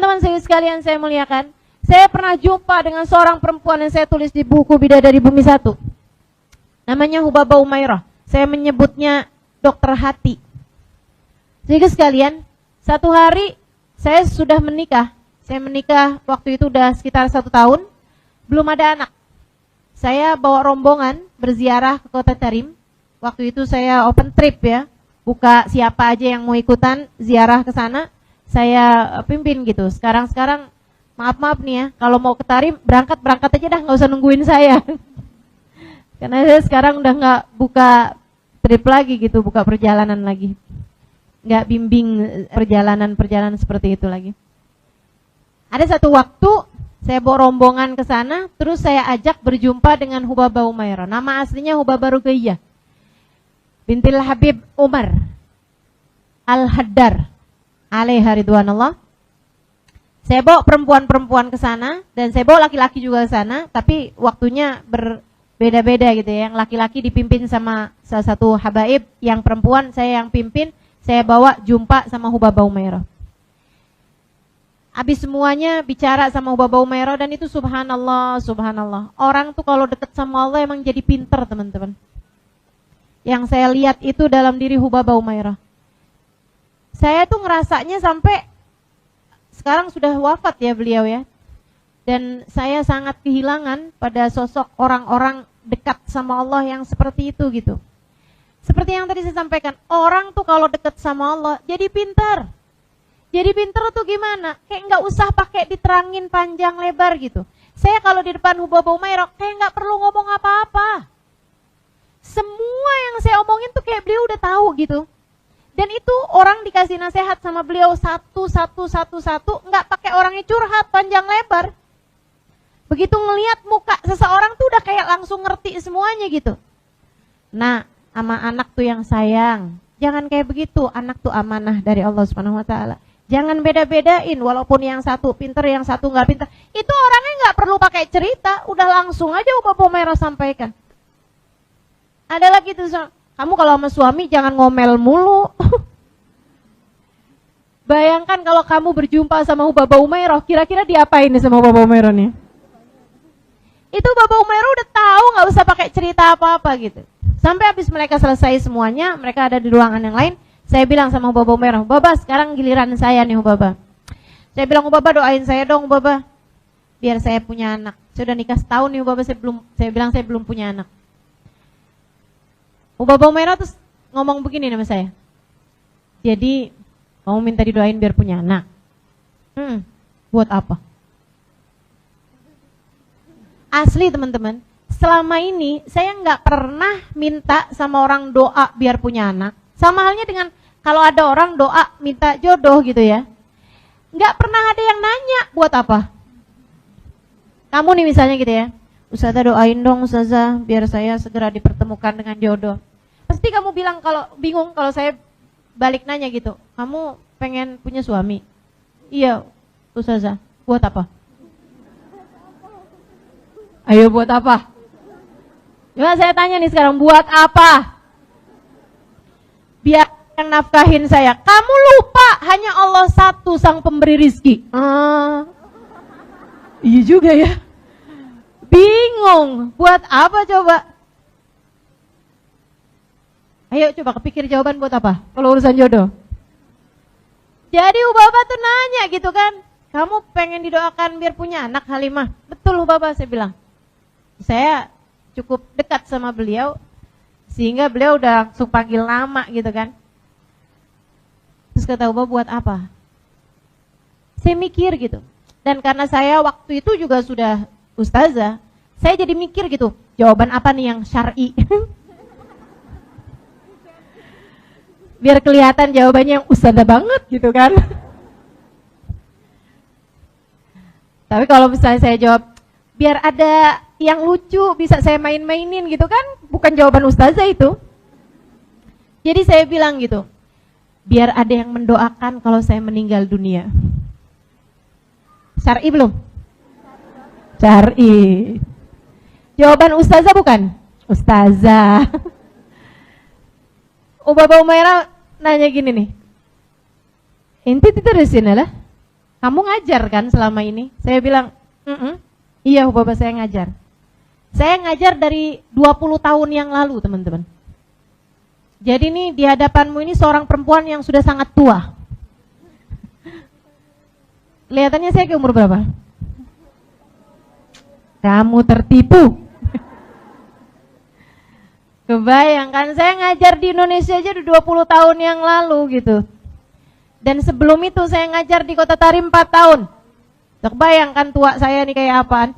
Teman-teman sekalian saya muliakan, saya pernah jumpa dengan seorang perempuan yang saya tulis di buku Bidadari Bumi 1. Namanya Hubabah Umairah. Saya menyebutnya dokter hati. Jadi sekalian, satu hari saya sudah menikah. Saya menikah waktu itu udah sekitar 1 tahun, belum ada anak. Saya bawa rombongan berziarah ke Kota Tarim. Waktu itu saya open trip ya, buka siapa aja yang mau ikutan ziarah ke sana, saya pimpin gitu. Sekarang maaf nih ya, kalau mau ke Tarim berangkat aja dah, nggak usah nungguin saya. Karena saya sekarang udah nggak buka trip lagi gitu, buka perjalanan lagi, nggak bimbing perjalanan seperti itu lagi. Ada satu waktu saya bawa rombongan ke sana, terus saya ajak berjumpa dengan Hubabah Umairah. Nama aslinya Hubabah Ruqayyah bintil Habib Umar Al-Haddar alaiha ridwanullah. Saya bawa perempuan-perempuan ke sana dan saya bawa laki-laki juga ke sana, tapi waktunya berbeda-beda gitu ya. Yang laki-laki dipimpin sama salah satu habaib, yang perempuan saya yang pimpin, saya bawa jumpa sama Hubabah Umairah. Habis semuanya bicara sama Hubabah Umairah, dan itu subhanallah. Orang tuh kalau deket sama Allah emang jadi pinter, teman-teman. Yang saya lihat itu dalam diri Hubabah Umairah. Saya tuh ngerasanya sampai sekarang sudah wafat ya beliau ya. Dan saya sangat kehilangan pada sosok orang-orang dekat sama Allah yang seperti itu gitu. Seperti yang tadi saya sampaikan, orang tuh kalau dekat sama Allah jadi pintar. Jadi pintar tuh gimana? Kayak nggak usah pakai diterangin panjang lebar gitu. Saya kalau di depan Hubabah Umairah kayak nggak perlu ngomong apa-apa. Semua yang saya omongin tuh kayak beliau udah tahu gitu. Dan itu orang dikasih nasihat sama beliau satu, nggak pakai orangnya curhat panjang lebar. Begitu ngelihat muka seseorang tuh udah kayak langsung ngerti semuanya gitu. Nah, sama anak tuh yang sayang, jangan kayak begitu. Anak tuh amanah dari Allah Subhanahu Wa Taala. Jangan beda-bedain, walaupun yang satu pinter, yang satu nggak pinter. Itu orangnya nggak perlu pakai cerita, udah langsung aja Hubabah Umairah sampaikan. Ada lagi tuh, kamu kalau sama suami jangan ngomel mulu. Bayangkan kalau kamu berjumpa sama Hubabah Umairah, kira-kira diapain nih sama Hubabah Umairah nih? Itu Hubabah Umairah udah tahu, nggak usah pakai cerita apa-apa gitu. Sampai habis mereka selesai semuanya, mereka ada di ruangan yang lain. Saya bilang sama Hubabah Umairah, Hubabah sekarang giliran saya nih Hubabah. Saya bilang, Hubabah doain saya dong Hubabah, biar saya punya anak. Saya udah nikah setahun nih Hubabah, saya bilang saya belum punya anak. Hubabah Umairah terus ngomong begini sama saya, jadi kamu minta didoain biar punya anak. Buat apa? Asli teman-teman, selama ini saya nggak pernah minta sama orang doa biar punya anak. Sama halnya dengan kalau ada orang doa minta jodoh gitu ya, nggak pernah ada yang nanya buat apa. Kamu nih misalnya gitu ya, Ustazah doain dong Ustazah biar saya segera dipertemukan dengan jodoh. Pasti kamu bilang, kalau bingung kalau saya balik nanya gitu, kamu pengen punya suami? Iya Ustazah. Buat apa? Ayo buat apa? Coba saya tanya nih sekarang, buat apa? Biar yang nafkahin saya. Kamu lupa hanya Allah satu sang pemberi rizki. Iya juga ya. Bingung, buat apa coba? Ayo coba kepikir jawaban buat apa kalau urusan jodoh. Jadi Hubabah tuh nanya gitu kan, kamu pengen didoakan biar punya anak Halimah? Betul Hubabah, saya bilang. Saya cukup dekat sama beliau sehingga beliau udah langsung panggil nama gitu kan. Terus kata Hubabah, buat apa? Saya mikir gitu. Dan karena saya waktu itu juga sudah ustazah, saya jadi mikir gitu, jawaban apa nih yang syar'i? Biar kelihatan jawabannya yang ustazah banget gitu kan. Tapi kalau misalnya saya jawab biar ada yang lucu bisa saya main-mainin gitu kan, bukan jawaban ustazah itu. Jadi saya bilang gitu, biar ada yang mendoakan kalau saya meninggal dunia. Syar'i belum? Syar'i. Jawaban ustazah bukan? Ustazah. Hubabah Umairah nanya gini nih, inti itu dari sini lah. kamu ngajar kan selama ini? Saya bilang, iya Bapak, saya ngajar. Saya ngajar dari 20 tahun yang lalu, teman-teman. Jadi nih di hadapanmu ini seorang perempuan yang sudah sangat tua. Kelihatannya saya ke umur berapa? Kamu tertipu. Kebayangkan saya ngajar di Indonesia aja udah 20 tahun yang lalu gitu. Dan sebelum itu saya ngajar di Kota Tarim 4 tahun. Kebayangkan tua saya nih kayak apaan.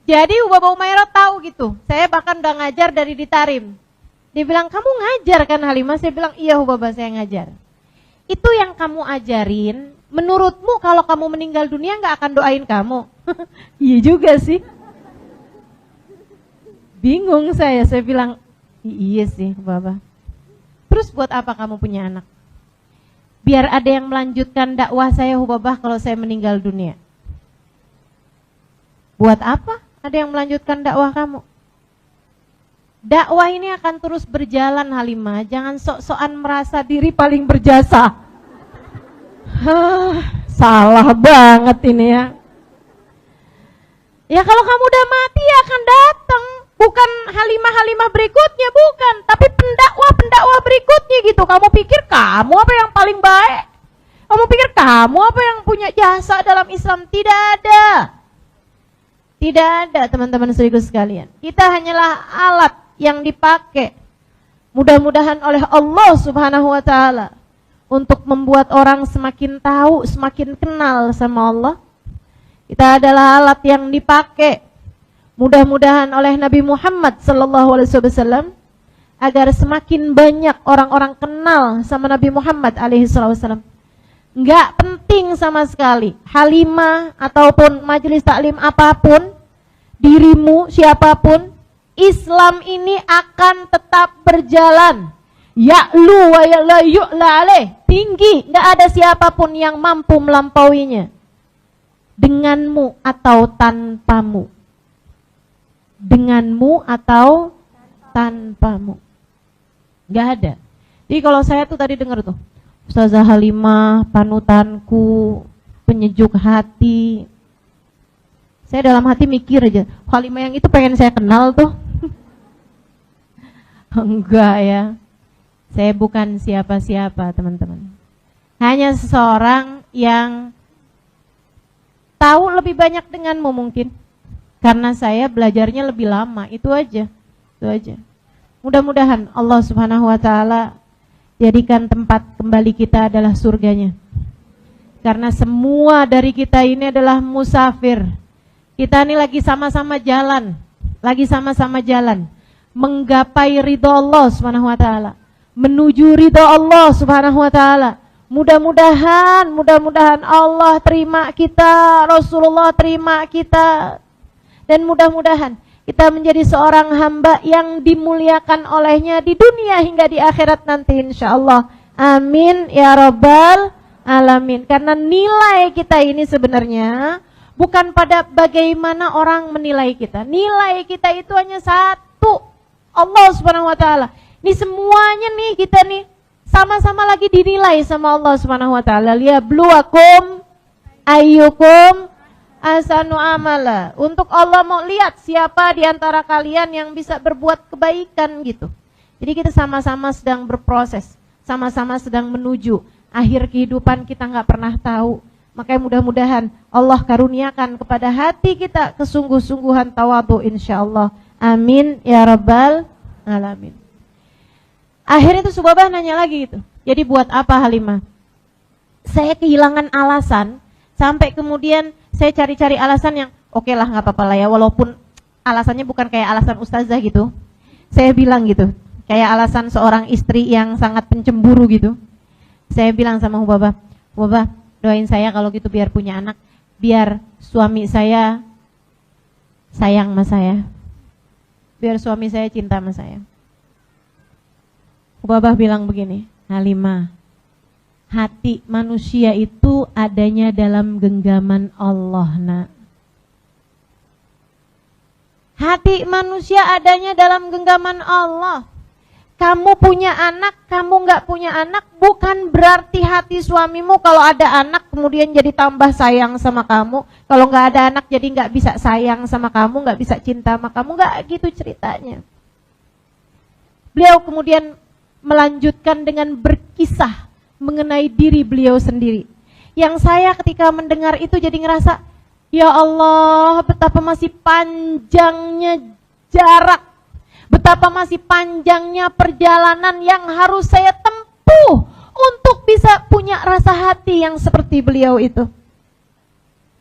Jadi Bapak Umairah tahu gitu. Saya bahkan udah ngajar dari di Tarim. Dia bilang, kamu ngajar kan Halimah? Saya bilang, iya Bapak, saya ngajar. Itu yang kamu ajarin, menurutmu kalau kamu meninggal dunia gak akan doain kamu? Iya juga sih. Bingung saya bilang, iya sih Bapak. Terus buat apa kamu punya anak? Biar ada yang melanjutkan dakwah saya Bapak kalau saya meninggal dunia. Buat apa ada yang melanjutkan dakwah kamu? Dakwah ini akan terus berjalan Halimah. Jangan sok-sokan merasa diri paling berjasa. Salah banget ini ya. Ya kalau kamu udah mati ya akan datang. Bukan Halimah-Halimah berikutnya, bukan. Tapi pendakwah-pendakwah berikutnya gitu. Kamu pikir kamu apa yang paling baik? Kamu pikir kamu apa yang punya jasa dalam Islam? Tidak ada. Tidak ada teman-teman saudaraku sekalian. Kita hanyalah alat yang dipakai. Mudah-mudahan oleh Allah Subhanahu wa Ta'ala. Untuk membuat orang semakin tahu, semakin kenal sama Allah. Kita adalah alat yang dipakai. Mudah-mudahan oleh Nabi Muhammad sallallahu alaihi wasallam agar semakin banyak orang-orang kenal sama Nabi Muhammad alaihi wasallam. Enggak penting sama sekali Halimah ataupun majelis taklim apapun, dirimu siapapun, Islam ini akan tetap berjalan. Ya'lu wa la yu'la alaih, tinggi, enggak ada siapapun yang mampu melampauinya. Denganmu atau tanpamu. Denganmu atau tanpamu. Gak ada. Jadi kalau saya tuh tadi dengar tuh, Ustazah Halimah, panutanku, penyejuk hati. Saya dalam hati mikir aja, Halimah yang itu pengen saya kenal tuh. Enggak ya. Saya bukan siapa-siapa teman-teman. Hanya seseorang yang tahu lebih banyak denganmu mungkin. Karena saya belajarnya lebih lama, itu aja. Mudah-mudahan Allah Subhanahu wa Ta'ala jadikan tempat kembali kita adalah surganya. Karena semua dari kita ini adalah musafir. Kita ini lagi sama-sama jalan, menggapai ridha Allah Subhanahu wa Ta'ala, menuju ridha Allah Subhanahu wa Ta'ala. Mudah-mudahan Allah terima kita, Rasulullah terima kita. Dan mudah-mudahan kita menjadi seorang hamba yang dimuliakan olehnya di dunia hingga di akhirat nanti insyaallah. Amin ya rabbal alamin. Karena nilai kita ini sebenarnya bukan pada bagaimana orang menilai kita. Nilai kita itu hanya satu, Allah Subhanahu wa Ta'ala. Ini semuanya nih kita nih sama-sama lagi dinilai sama Allah Subhanahu wa Ta'ala. Liyabluwakum ayyukum ahsanu amala. Untuk Allah mau lihat siapa di antara kalian yang bisa berbuat kebaikan gitu. Jadi kita sama-sama sedang berproses, sama-sama sedang menuju akhir kehidupan kita nggak pernah tahu. Makanya mudah-mudahan Allah karuniakan kepada hati kita kesungguh-sungguhan tawadhu insyaallah. Amin ya rabbal alamin. Akhirnya itu Subabah nanya lagi gitu. Jadi buat apa Halimah? Saya kehilangan alasan sampai kemudian saya cari-cari alasan yang oke lah nggak apa-apa lah ya, walaupun alasannya bukan kayak alasan ustazah gitu. Saya bilang gitu, kayak alasan seorang istri yang sangat pencemburu gitu. Saya bilang sama Hubabah, doain saya kalau gitu biar punya anak, biar suami saya sayang sama saya, biar suami saya cinta sama saya. Hubabah bilang begini, Halimah, hati manusia itu adanya dalam genggaman Allah, nak. Hati manusia adanya dalam genggaman Allah. Kamu punya anak, kamu nggak punya anak, bukan berarti hati suamimu kalau ada anak kemudian jadi tambah sayang sama kamu. Kalau nggak ada anak jadi nggak bisa sayang sama kamu, nggak bisa cinta sama kamu, nggak gitu ceritanya. Beliau kemudian melanjutkan dengan berkisah mengenai diri beliau sendiri. Yang saya ketika mendengar itu jadi ngerasa, ya Allah, betapa masih panjangnya jarak, betapa masih panjangnya perjalanan yang harus saya tempuh untuk bisa punya rasa hati yang seperti beliau itu.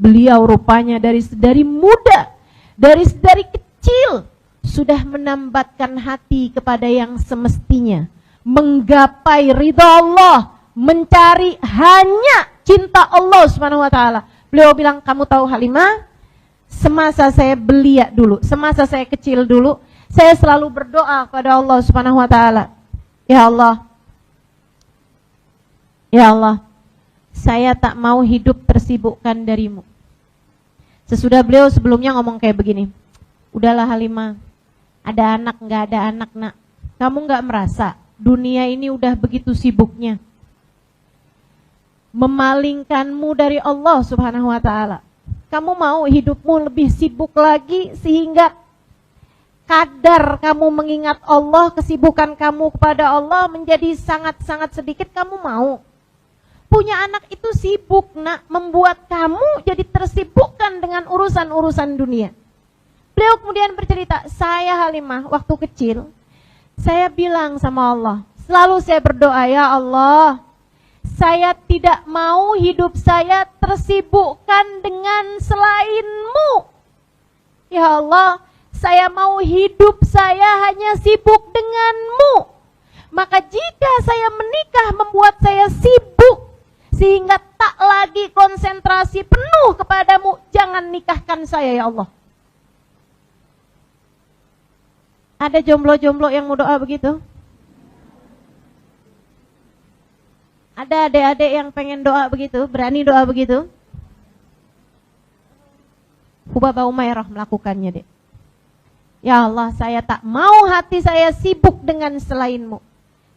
Beliau rupanya dari muda, dari kecil sudah menambatkan hati kepada yang semestinya, menggapai ridha Allah, mencari hanya cinta Allah Subhanahu wa taala. Beliau bilang, kamu tahu Halimah, semasa saya belia dulu, semasa saya kecil dulu, saya selalu berdoa kepada Allah Subhanahu wa taala. Ya Allah, saya tak mau hidup tersibukkan darimu. Sesudah beliau sebelumnya ngomong kayak begini, udahlah Halimah, ada anak nggak ada anak nak, kamu nggak merasa dunia ini udah begitu sibuknya memalingkanmu dari Allah Subhanahu wa taala. Kamu mau hidupmu lebih sibuk lagi sehingga kadar kamu mengingat Allah, kesibukan kamu kepada Allah menjadi sangat-sangat sedikit. Kamu mau punya anak itu sibuk nak, membuat kamu jadi tersibukkan dengan urusan-urusan dunia. Beliau kemudian bercerita, saya Halimah waktu kecil, saya bilang sama Allah, selalu saya berdoa, ya Allah, saya tidak mau hidup saya tersibukkan dengan selain-Mu. Ya Allah, saya mau hidup saya hanya sibuk dengan-Mu. Maka jika saya menikah membuat saya sibuk sehingga tak lagi konsentrasi penuh kepadamu, jangan nikahkan saya ya Allah. Ada jomblo-jomblo yang mau doa begitu? Ada adik-adik yang pengen doa begitu, berani doa begitu? Hubabah Umairah melakukannya, Dek. Ya Allah, saya tak mau hati saya sibuk dengan selain-Mu.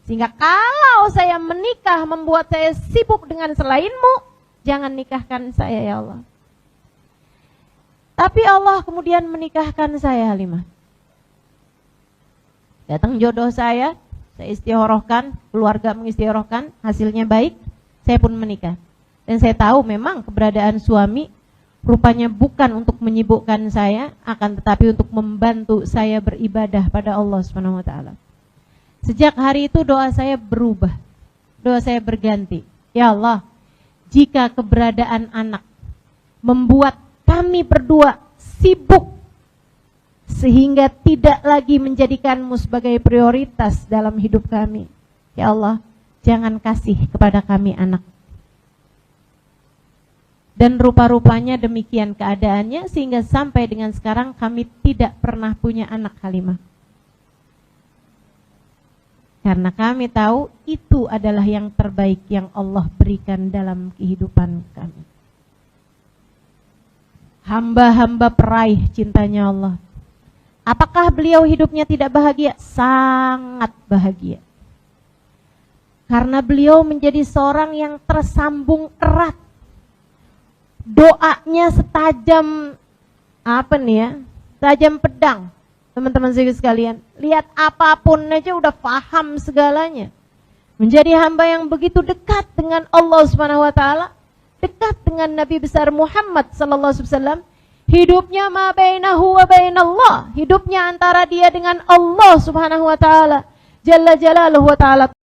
Sehingga kalau saya menikah membuat saya sibuk dengan selain-Mu, jangan nikahkan saya ya Allah. Tapi Allah kemudian menikahkan saya, Halimah. Datang jodoh saya istikharahkan, keluarga mengistikharahkan, hasilnya baik, saya pun menikah. Dan saya tahu memang keberadaan suami rupanya bukan untuk menyibukkan saya, akan tetapi untuk membantu saya beribadah pada Allah Subhanahu wa taala. Sejak hari itu doa saya berubah. Doa saya berganti. Ya Allah, jika keberadaan anak membuat kami berdua sibuk sehingga tidak lagi menjadikanmu sebagai prioritas dalam hidup kami, ya Allah, jangan kasih kepada kami anak. Dan rupa-rupanya demikian keadaannya, sehingga sampai dengan sekarang kami tidak pernah punya anak, Halimah. Karena kami tahu itu adalah yang terbaik yang Allah berikan dalam kehidupan kami. Hamba-hamba peraih cintanya Allah. Apakah beliau hidupnya tidak bahagia? Sangat bahagia. Karena beliau menjadi seorang yang tersambung erat. Doanya setajam tajam pedang. Teman-teman sekalian, lihat apapun aja udah paham segalanya. Menjadi hamba yang begitu dekat dengan Allah Subhanahu wa taala, dekat dengan Nabi besar Muhammad sallallahu alaihi wasallam. Hidupnya ma bainahu wa bainallah, hidupnya antara dia dengan Allah Subhanahu wa taala, jalla jalaluhu wa ta'ala.